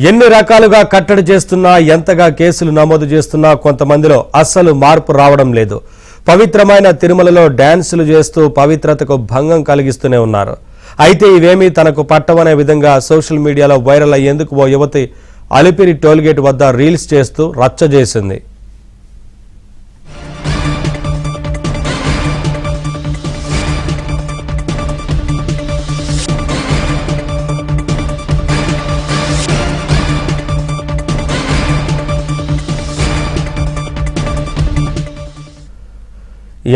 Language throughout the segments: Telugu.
ఎన్ని రకాలుగా కట్టడి చేస్తున్నా ఎంతగా కేసులు నమోదు చేస్తున్నా కొంతమందిలో అస్సలు మార్పు రావడం లేదు. పవిత్రమైన తిరుమలలో డాన్సులు చేస్తూ పవిత్రతకు భంగం కలిగిస్తూనే ఉన్నారు. అయితే ఇవేమీ తనకు పట్టవనే విధంగా సోషల్ మీడియాలో వైరల్ అయ్యేందుకు ఓ యువతి అలిపిరి టోల్గేట్ వద్ద రీల్స్ చేస్తూ రచ్చ చేసింది.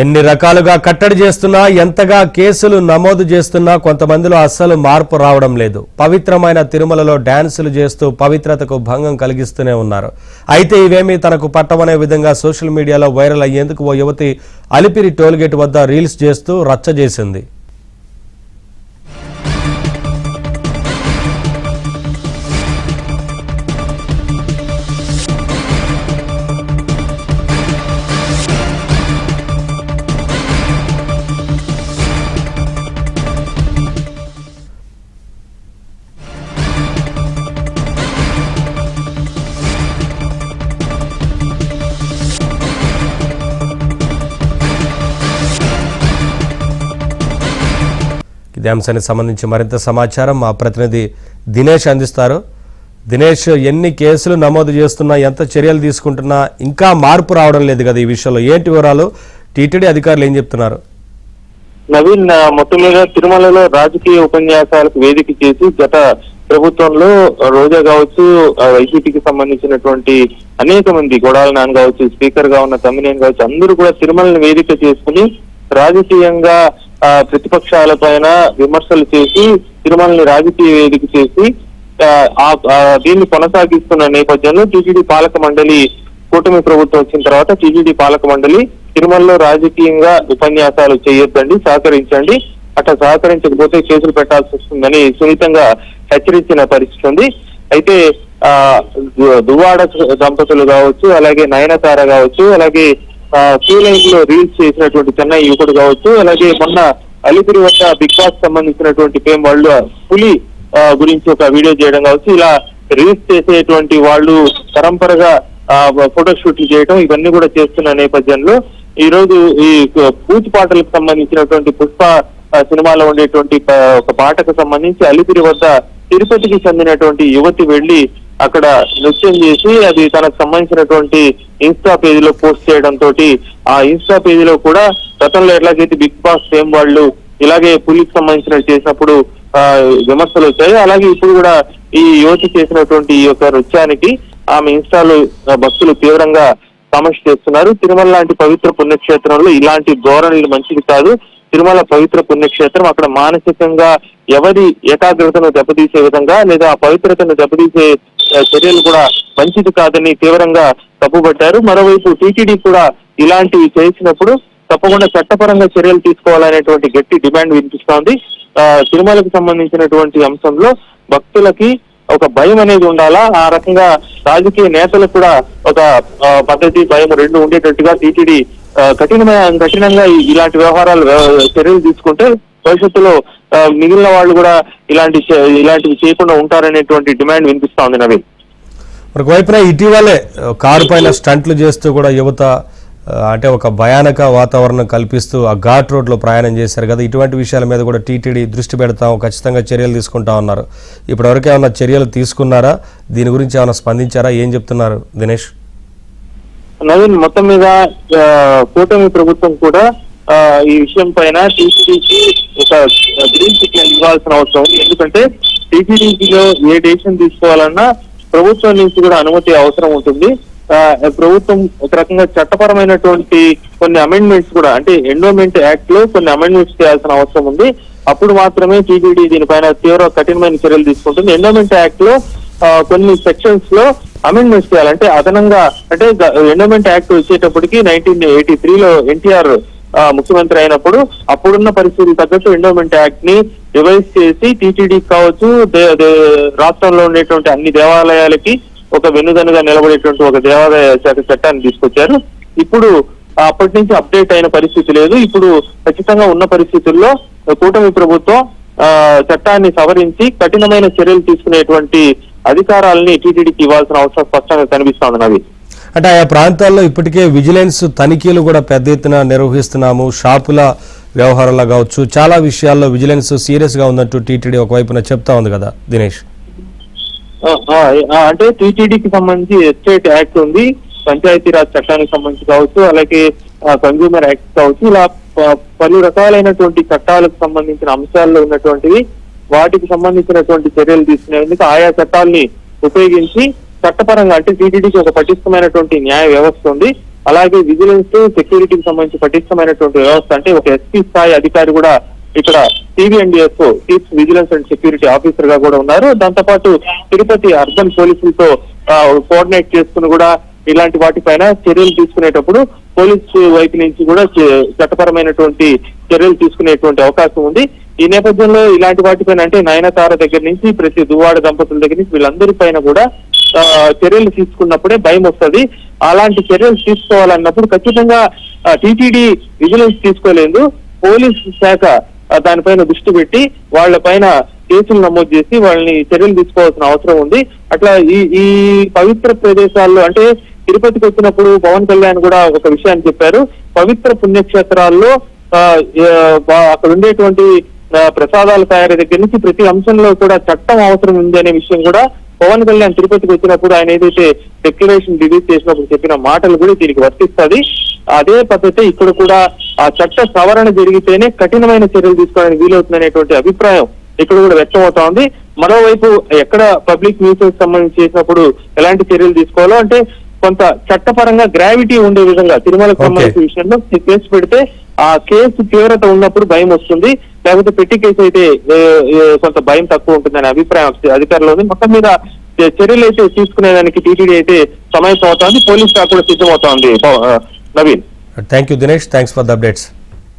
ఎన్ని రకాలుగా కట్టడి చేస్తున్నా ఎంతగా కేసులు నమోదు చేస్తున్నా కొంతమందిలో అస్సలు మార్పు రావడం లేదు. పవిత్రమైన తిరుమలలో డాన్సులు చేస్తూ పవిత్రతకు భంగం కలిగిస్తూనే ఉన్నారు. అయితే ఇవేమీ తనకు పట్టవనే విధంగా సోషల్ మీడియాలో వైరల్ అయ్యేందుకు ఓ యువతి అలిపిరి టోల్గేట్ వద్ద రీల్స్ చేస్తూ రచ్చ చేసింది. ఇదే అంశానికి సంబంధించి మరింత సమాచారం మా ప్రతినిధి దినేష్ అందిస్తారు. దినేష్, ఎన్ని కేసులు నమోదు చేస్తున్నా, ఎంత చర్యలు తీసుకుంటున్నా ఇంకా మార్పు రావడం లేదు కదా, ఈ విషయంలో ఏంటి వివరాలు? టీటీడీ అధికారులు ఏం చెప్తున్నారు? నవీన్, మొత్తం మీద తిరుమలలో రాజకీయ ఉపన్యాసాలకు వేదిక చేసి గత ప్రభుత్వంలో రోజా కావచ్చు, వైసీపీకి సంబంధించినటువంటి అనేక మంది, గొడాల నాన్న కావచ్చు, స్పీకర్ గా ఉన్న తమ్మినేని కావచ్చు, అందరూ కూడా తిరుమలని వేదిక చేసుకుని రాజకీయంగా ప్రతిపక్షాల పైన విమర్శలు చేసి తిరుమలని రాజకీయ వేదిక చేసి దీన్ని కొనసాగిస్తున్న నేపథ్యంలో టీటీడీ పాలక మండలి, కూటమి ప్రభుత్వం వచ్చిన తర్వాత టీటీడీ పాలక మండలి తిరుమలలో రాజకీయంగా ఉపన్యాసాలు చేయొద్దండి, సహకరించండి, అట్లా సహకరించకపోతే కేసులు పెట్టాల్సి వస్తుందని సున్నితంగా హెచ్చరించిన పరిస్థితి ఉంది. అయితే దువ్వాడ దంపతులు కావచ్చు, అలాగే నయనతార కావచ్చు, అలాగే క్యూలైన్ లో రీల్స్ చేసినటువంటి చెన్నై యువకుడు కావచ్చు, అలాగే మొన్న అలిపిరి వద్ద బిగ్ బాస్ సంబంధించినటువంటి ఫేమ్ వాళ్ళు పులి గురించి ఒక వీడియో చేయడం కావచ్చు, ఇలా రీల్స్ చేసేటువంటి వాళ్ళు పరంపరగా ఫోటో షూట్లు చేయడం, ఇవన్నీ కూడా చేస్తున్న నేపథ్యంలో ఈ రోజు ఈ పూచిపాటలకు సంబంధించినటువంటి పుష్ప సినిమాలో ఉండేటువంటి ఒక పాటకు సంబంధించి అలిపిరి వద్ద తిరుపతికి చెందినటువంటి యువతి వెళ్లి అక్కడ నృత్యం చేసి అది తనకు సంబంధించినటువంటి ఇన్స్టా పేజీలో పోస్ట్ చేయడం తోటి ఆ ఇన్స్టా పేజీలో కూడా గతంలో ఎట్లాగైతే బిగ్ బాస్ ఫేమ్ వాళ్ళు ఇలాగే పులికి సంబంధించినట్టు చేసినప్పుడు విమర్శలు వచ్చాయి, అలాగే ఇప్పుడు కూడా ఈ యువతి చేసినటువంటి ఈ యొక్క నృత్యానికి ఆమె ఇన్స్టాలో భక్తులు తీవ్రంగా కామెంట్స్ చేస్తున్నారు. తిరుమల లాంటి పవిత్ర పుణ్యక్షేత్రంలో ఇలాంటి ధోరణులు మంచిది కాదు. తిరుమల పవిత్ర పుణ్యక్షేత్రం, అక్కడ మానసికంగా ఎవరి ఏకాగ్రతను దెబ్బతీసే విధంగా లేదా ఆ పవిత్రతను దెబ్బతీసే చర్యలు కూడా మంచిది కాదని తీవ్రంగా తప్పుపట్టారు. మరోవైపు టీటీడీ కూడా ఇలాంటివి చేసినప్పుడు తప్పకుండా చట్టపరంగా చర్యలు తీసుకోవాలనేటువంటి గట్టి డిమాండ్ వినిపిస్తోంది. తిరుమలకు సంబంధించినటువంటి అంశంలో భక్తులకి ఒక భయం అనేది ఉండాలా, ఆ రకంగా రాజకీయ నేతలకు కూడా ఒక పద్ధతి, భయం రెండు ఉండేటట్టుగా టీటీడీ కఠినంగా ఇలాంటి వ్యవహారాలు చర్యలు తీసుకుంటే భవిష్యత్తులో మిగిలిన వాళ్ళు కూడా ఇలాంటివి చేయకుండా ఉంటారనేటువంటి డిమాండ్ వినిపిస్తా ఉంది. నవీన్, మరొకవైపున ఇటీవలే కారు పైన స్టంట్లు చేస్తూ కూడా యువత అంటే ఒక భయానక వాతావరణం కల్పిస్తూ ఆ ఘాట్ రోడ్లో ప్రయాణం చేశారు కదా, ఇటువంటి విషయాల మీద కూడా టీటీడీ దృష్టి పెడతాం, ఖచ్చితంగా చర్యలు తీసుకుంటా ఉన్నారు. ఇప్పటివరకు ఏమైనా చర్యలు తీసుకున్నారా? దీని గురించి ఏమైనా స్పందించారా? ఏం చెప్తున్నారు దినేష్? నవీన్, మొత్తం మీద కూటమి ప్రభుత్వం కూడా ఈ విషయం పైన టీటీడీకి ఒక గ్రీన్ సిగ్నల్ ఇవ్వాల్సిన అవసరం ఉంది. ఎందుకంటే టీటీడీలో ఏ డెసిషన్ తీసుకోవాలన్నా ప్రభుత్వం నుంచి కూడా అనుమతి అవసరం ఉంటుంది. ప్రభుత్వం ఒక రకంగా చట్టపరమైనటువంటి కొన్ని అమెండ్మెంట్స్ కూడా, అంటే ఎండోమెంట్ యాక్ట్ లో కొన్ని అమెండ్మెంట్స్ చేయాల్సిన అవసరం ఉంది. అప్పుడు మాత్రమే టీటీడీ దీనిపైన కఠినమైన చర్యలు తీసుకుంటుంది. ఎండోమెంట్ యాక్ట్ లో కొన్ని సెక్షన్స్ లో అమెండ్మెంట్స్ చేయాలంటే అదనంగా, అంటే ఎండోమెంట్ యాక్ట్ వచ్చేటప్పటికి 1983లో ఎన్టీఆర్ ముఖ్యమంత్రి అయినప్పుడు అప్పుడున్న పరిస్థితులు తగ్గట్టు ఎండోమెంట్ యాక్ట్ ని రివైజ్ చేసి టీటీడీ కావచ్చు, రాష్ట్రంలో ఉండేటువంటి అన్ని దేవాలయాలకి ఒక వెన్నుదన్నుగా నిలబడేటువంటి ఒక దేవాదాయ శాఖ చట్టాన్ని తీసుకొచ్చారు. ఇప్పుడు అప్పటి నుంచి అప్డేట్ అయిన పరిస్థితి లేదు. ఇప్పుడు ఖచ్చితంగా ఉన్న పరిస్థితుల్లో కూటమి ప్రభుత్వం చట్టాన్ని సవరించి కఠినమైన చర్యలు తీసుకునేటువంటి అధికారాలని టీటీడీకి ఇవ్వాల్సిన అవసరం స్పష్టంగా కనిపిస్తోంది నవీన్. అంటే ఆయా ప్రాంతాల్లో ఇప్పటికే విజిలెన్స్ తనిఖీలు కూడా పెద్ద ఎత్తున నిర్వహిస్తున్నాము. షాపుల వ్యవహారాలు కావచ్చు, చాలా విషయాల్లో విజిలెన్స్ సీరియస్ గా ఉన్నట్టు టీటీడీ ఒకవైపున చెప్తా ఉంది కదా దినేష్. అంటే టీటీడీకి సంబంధించి ఎస్టేట్ యాక్ట్ ఉంది, పంచాయతీరాజ్ చట్టానికి సంబంధించి కావచ్చు, అలాగే కన్జ్యూమర్ యాక్ట్ కావచ్చు, ఇలా పలు రకాలైనటువంటి చట్టాలకు సంబంధించిన అంశాల్లో ఉన్నటువంటివి వాటికి సంబంధించినటువంటి చర్యలు తీసుకునేందుకు ఆయా చట్టాలని ఉపయోగించి చట్టపరంగా అంటే టీటీడీకి ఒక పటిష్టమైనటువంటి న్యాయ వ్యవస్థ ఉంది. అలాగే విజిలెన్స్ సెక్యూరిటీకి సంబంధించి పటిష్టమైనటువంటి వ్యవస్థ అంటే ఒక ఎస్పీ స్థాయి అధికారి కూడా ఇక్కడ TVNDSO chief vigilance and security officer గా కూడా ఉన్నారు. దాంతో పాటు తిరుపతి అర్బన్ పోలీసులతో కోఆర్డినేట్ చేసుకుని కూడా ఇలాంటి వాటిపైన చర్యలు తీసుకునేటప్పుడు పోలీసు వైపు నుంచి కూడా చట్టపరమైనటువంటి చర్యలు తీసుకునేటువంటి అవకాశం ఉంది. ఈ నేపథ్యంలో ఇలాంటి వాటిపైన అంటే నయనతార దగ్గర నుంచి ప్రతి దువ్వాడ దంపతుల దగ్గర నుంచి వీళ్ళందరి పైన కూడా చర్యలు తీసుకున్నప్పుడే భయం వస్తుంది. అలాంటి చర్యలు తీసుకోవాలన్నప్పుడు ఖచ్చితంగా టీటీడీ విజిలెన్స్ తీసుకోలేదు, పోలీసు శాఖ దానిపైన దృష్టి పెట్టి వాళ్ళ పైన కేసులు నమోదు చేసి వాళ్ళని చర్యలు తీసుకోవాల్సిన అవసరం ఉంది. అట్లా ఈ పవిత్ర ప్రదేశాల్లో అంటే తిరుపతికి వచ్చినప్పుడు పవన్ కళ్యాణ్ కూడా ఒక విషయాన్ని చెప్పారు. పవిత్ర పుణ్యక్షేత్రాల్లో అక్కడ ఉండేటువంటి ప్రసాదాల తయారీ దగ్గర నుంచి ప్రతి అంశంలో కూడా చట్టం అవసరం ఉంది అనే విషయం కూడా పవన్ కళ్యాణ్ తిరుపతికి వచ్చినప్పుడు ఆయన ఏదైతే డిక్లరేషన్ రిలీజ్ చేసినప్పుడు చెప్పిన మాటలు కూడా దీనికి వర్తిస్తుంది. అదే పద్ధతి ఇక్కడ కూడా ఆ చట్ట సవరణ జరిగితేనే కఠినమైన చర్యలు తీసుకోవడానికి వీలవుతుందనేటువంటి అభిప్రాయం ఇక్కడ కూడా వ్యక్తం అవుతా ఉంది. మరోవైపు ఎక్కడ పబ్లిక్ న్యూసెస్ సంబంధించి చేసినప్పుడు ఎలాంటి చర్యలు తీసుకోవాలో అంటే కొంత చట్టపరంగా గ్రావిటీ ఉండే విధంగా తిరుమలకు సంబంధించిన విషయంలో కేసు పెడితే ఆ కేసు తీవ్రత ఉన్నప్పుడు భయం వస్తుంది, లేకపోతే పెట్టి కేసు అయితే కొంత భయం తక్కువ ఉంటుందనే అభిప్రాయం అధికారులు ఉంది. మొత్తం మీద చర్యలు అయితే తీసుకునేదానికి టీటీడీ అయితే సమాయత్తం అవుతోంది, పోలీస్ శాఖ కూడా సిద్ధమవుతోంది. Naveen, thank you Dinesh, thanks for the updates.